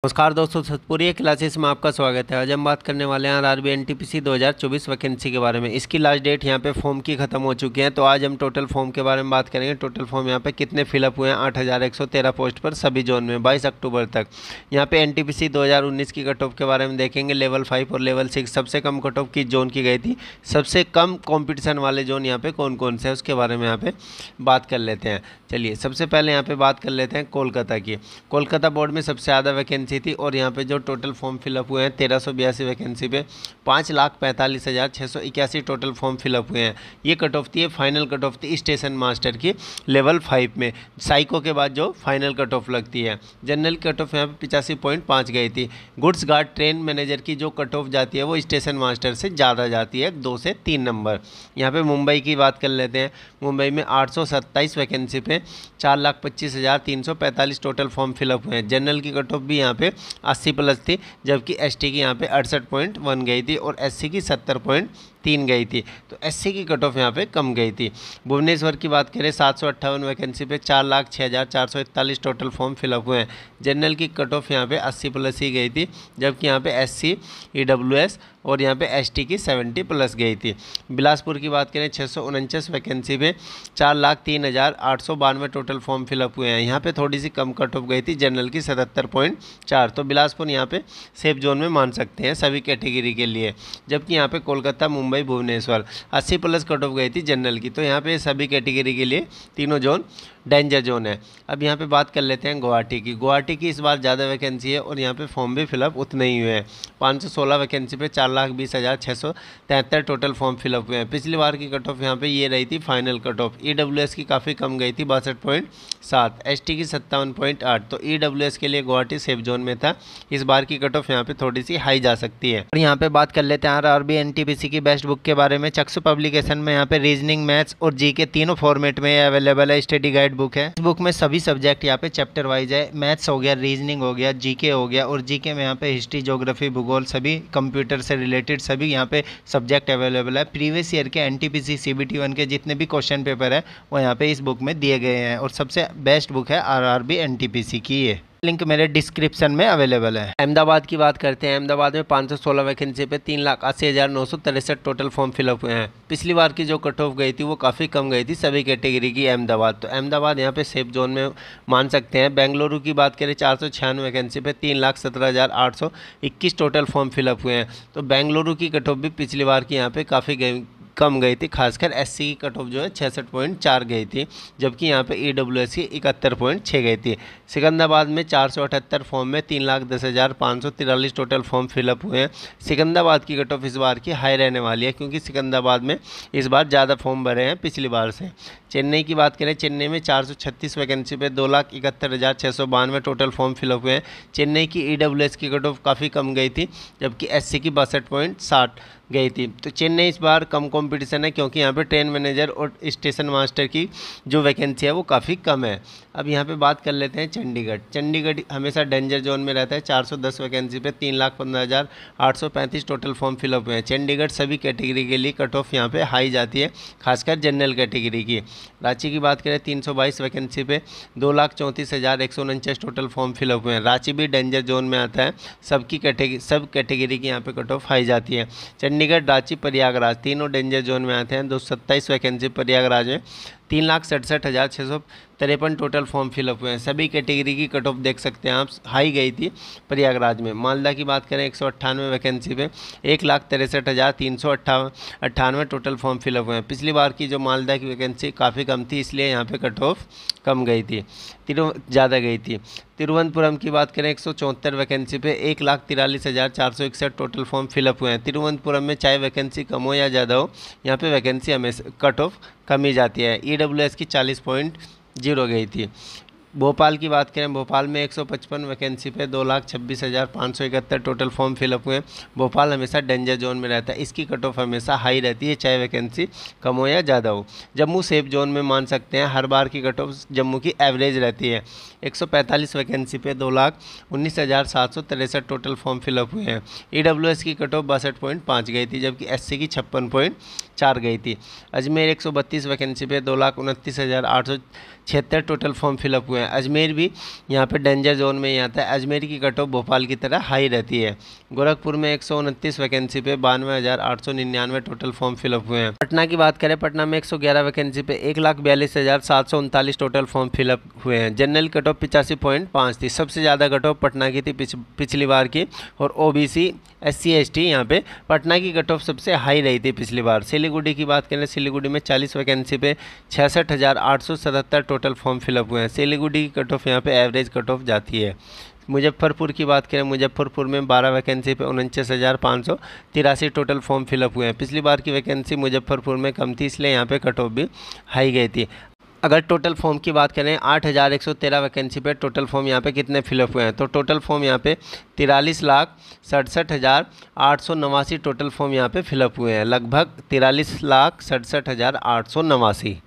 नमस्कार दोस्तों, सतपुरी क्लासेस में आपका स्वागत है। आज हम बात करने वाले हैं आरआरबी एनटीपीसी 2024 वैकेंसी के बारे में। इसकी लास्ट डेट यहाँ पे फॉर्म की ख़त्म हो चुकी है, तो आज हम टोटल फॉर्म के बारे में बात करेंगे। टोटल फॉर्म यहाँ पे कितने फिलअप हुए हैं 8113 पोस्ट पर सभी जोन में 22 अक्टूबर तक। यहाँ पे एनटीपीसी 2019 की कट ऑफ के बारे में देखेंगे। लेवल 5 और लेवल 6 सबसे कम कट ऑफ किस जोन की गई थी, सबसे कम कॉम्पिटिशन वाले जोन यहाँ पे कौन कौन से हैं उसके बारे में यहाँ पे बात कर लेते हैं। चलिए सबसे पहले यहाँ पे बात कर लेते हैं कोलकाता की। कोलकाता बोर्ड में सबसे ज़्यादा वैकेंसी थी और यहाँ पे जो टोटल फॉर्म फिलअप हुए हैं 1382 वैकेंसी पे 5,45,681 टोटल फॉर्म फिलअप हुए हैं। ये कट ऑफ थी, फाइनल कट ऑफ थी स्टेशन मास्टर की लेवल 5 में। साइको के बाद जो फाइनल कट ऑफ लगती है। जनरल कट ऑफ यहाँ पे 85.5 गई थी। गुड्स गार्ड ट्रेन मैनेजर की जो कट ऑफ जाती है वो स्टेशन मास्टर से ज़्यादा जाती है, 2 से 3 नंबर। यहाँ पे मुंबई की बात कर लेते हैं। मुंबई में 827 वैकेंसी पे 4,25,345 टोटल फॉर्म फिलअप हुए हैं। जनरल की कट ऑफ भी यहाँ पे 80 प्लस थी, जबकि एसटी की यहाँ पे 68.1 गई थी और एससी की 70.3 गई थी। तो एससी की कट ऑफ यहाँ पे कम गई थी। भुवनेश्वर की बात करें 758 वैकेंसी पे 4,06,441 टोटल फॉर्म फिलअप हुए हैं। जनरल की कट ऑफ यहाँ पे 80 प्लस ही गई थी, जबकि यहाँ पे एससी, ईडब्ल्यूएस और यहाँ पे एसटी की 70 प्लस गई थी। बिलासपुर की बात करें 649 वैकेंसी पे 4,03,892 टोटल फॉर्म फिलअप हुए हैं। यहाँ पे थोड़ी सी कम कट ऑफ गई थी, जनरल की 77.4। तो बिलासपुर यहाँ पे सेफ जोन में मान सकते हैं सभी कैटेगरी के लिए। जबकि यहाँ पे Kolkata, Mumbai, Bhubaneswar 80 plus cut off गई थी जनरल की। तो यहाँ पे सभी कैटेगरी के लिए तीनों जोन डेंजर जोन है। अब यहाँ पे बात कर लेते हैं गुवाहाटी की। गुवाहाटी की इस बार ज़्यादा वैकेंसी है और यहाँ पे फॉर्म भी फिलअप उतने ही हुए हैं। 516 वैकेंसी पे 4,20,673 टोटल फॉर्म फिलअप हुए हैं। पिछली बार की कट ऑफ यहाँ पे ये रही थी फाइनल कट ऑफ। ईडब्ल्यूएस की काफ़ी कम गई थी 62.7, एसटी की 57.8। तो ईडब्ल्यूएस के लिए गुवाहाटी सेफ जोन में था। इस बार की कट ऑफ यहाँ पे थोड़ी सी हाई जा सकती है। और यहाँ पे बात कर लेते हैं आरआरबी एनटीपीसी की बेस्ट बुक के बारे में। चक्षु पब्लिकेशन में यहाँ पे रीजनिंग, मैथ्स और जीके तीनों फॉर्मेट में अवेलेबल है। स्टडी गाइड बुक है। इस बुक में सभी सब्जेक्ट यहाँ पे चैप्टर वाइज है। मैथ्स हो गया, रीजनिंग हो गया, जीके हो गया और जीके में यहाँ पे हिस्ट्री, ज्योग्राफी, भूगोल, सभी कंप्यूटर से रिलेटेड सभी यहाँ पे सब्जेक्ट अवेलेबल है। प्रीवियस ईयर के एनटीपीसी सीबीटी 1 के जितने भी क्वेश्चन पेपर है वो यहाँ पे इस बुक में दिए गए हैं और सबसे बेस्ट बुक है आरआरबी एनटीपीसी की। ये लिंक मेरे डिस्क्रिप्शन में अवेलेबल है। अहमदाबाद की बात करते हैं। अहमदाबाद में 516 वैकेंसी पे 3,80,963 टोटल फॉर्म फिलअप हुए हैं। पिछली बार की जो कट ऑफ गई थी वो काफ़ी कम गई थी सभी कैटेगरी की अहमदाबाद। तो अहमदाबाद यहाँ पे सेफ जोन में मान सकते हैं। बेंगलुरु की बात करें 496 वैकेंसी पे 3,17,821 टोटल फॉर्म फिलअप हुए हैं। तो बेंगलुरु की कट ऑफ भी पिछली बार की यहाँ पे काफ़ी कम गई थी। खासकर एससी की कट ऑफ जो है 66.4 गई थी, जबकि यहाँ पे ईडब्ल्यूएस की 71.6 गई थी। सिकंदराबाद में 478 फॉर्म में 3,10,543 टोटल फॉर्म फिलअप हुए हैं। सिकंदराबाद की कट ऑफ इस बार की हाई रहने वाली है, क्योंकि सिकंदराबाद में इस बार ज़्यादा फॉर्म भरे हैं पिछली बार से। चेन्नई की बात करें, चेन्नई में 436 वैकेंसी पे 2,71,692 टोटल फॉर्म फिलअप हुए हैं। चेन्नई की ईडब्ल्यूएस की कट ऑफ काफ़ी कम गई थी, जबकि एससी की 62.60 गई थी। तो चेन्नई इस बार कम कंपटीशन है, क्योंकि यहाँ पे ट्रेन मैनेजर और स्टेशन मास्टर की जो वैकेंसी है वो काफ़ी कम है। अब यहाँ पे बात कर लेते हैं चंडीगढ़। चंडीगढ़ हमेशा डेंजर जोन में रहता है। 410 वैकेंसी पे 3,15,835 टोटल फॉर्म फिलअप हुए हैं। चंडीगढ़ सभी कैटेगरी के लिए कट ऑफ यहाँ पे हाई जाती है, खासकर जनरल कैटेगरी की। रांची की बात करें 322 वैकेंसी पे 2,34,149 टोटल फॉर्म फिलअप हुए हैं। रांची भी डेंजर जोन में आता है। सब कैटेगरी की यहाँ पे कट ऑफ हाई जाती है। चंडीगढ़, रांची, प्रयागराज तीनों डेंजर जोन में आते हैं। 227 वैकेंसी प्रयागराज में 3,67,653 टोटल फॉर्म फिलअप हुए हैं। सभी कैटेगरी की कट ऑफ देख सकते हैं आप, हाई गई थी प्रयागराज में। मालदा की बात करें 198 वैकेंसी पे 1,63,398 टोटल फॉर्म फिलअप हुए हैं। पिछली बार की जो मालदा की वैकेंसी काफ़ी कम थी, इसलिए यहाँ पे कट ऑफ कम गई थी, ज़्यादा गई थी। तिरुवनंतपुरम की बात करें 174 वैकेंसी पे 1,43,461 टोटल फॉर्म फिलअप हुए हैं। तिरुवनंतपुरम में चाहे वैकेंसी कम हो या ज़्यादा हो, यहाँ पे वैकेंसी हमेशा कट ऑफ कम ही जाती है। ईडब्ल्यूएस की 40.0 गई थी। भोपाल की बात करें, भोपाल में 155 वैकेंसी पे 2,26,571 टोटल फॉर्म फिलअप हुए। भोपाल हमेशा डेंजर जोन में रहता है, इसकी कट ऑफ हमेशा हाई रहती है, चाहे वैकेंसी कम हो या ज़्यादा हो। जम्मू सेफ जोन में मान सकते हैं, हर बार की कट ऑफ जम्मू की एवरेज रहती है। 145 वैकेंसी पे 2,19,763 टोटल फॉर्म फिलअप हुए हैं। ईडब्ल्यूएस की कट ऑफ 62.5 गई थी, जबकि एससी की 56.4 गई थी। अजमेर 132 वैकेंसी पे 2,29,876 टोटल फॉर्म फिलअप हुए हुए हैं। अजमेर भी यहाँ पे डेंजर जोन में ही आता है। अजमेर की कट ऑफ भोपाल की तरह हाई रहती है। गोरखपुर में 129 वैकेंसी पे 92,899 टोटल फॉर्म फिलअप हुए हैं। पटना की बात करें, पटना में 111 वैकेंसी पे 1,42,739 टोटल फॉर्म फिलअप हुए हैं। जनरल कट ऑफ 85.5 थी। सबसे ज़्यादा कट ऑफ पटना की थी पिछली बार की, और ओबीसी SC ST यहाँ पे पटना की कट ऑफ सबसे हाई रही थी पिछली बार। सिलीगुड़ी की बात करें, सिलीगुड़ी में 40 वैकेंसी पे 66,877 टोटल फॉर्म फिलअप हुए हैं। सिलीगुड़ी की कट ऑफ यहाँ पे एवरेज कट ऑफ जाती है। मुजफ्फरपुर की बात करें, मुजफ्फरपुर में 12 वैकेंसी पे 49,583 टोटल फॉर्म फिलअप हुए हैं। पिछली बार की वैकेंसी मुजफ्फरपुर में कम थी, इसलिए यहाँ पे कट ऑफ भी हाई गई थी। अगर टोटल फॉर्म की बात करें, 8,113 वैकेंसी पे टोटल फॉर्म यहाँ पे कितने फिलअप हुए हैं, तो टोटल फॉर्म यहाँ पे 43,67,889 टोटल फॉर्म यहाँ पे फिलअप हुए हैं। लगभग 43,67,889।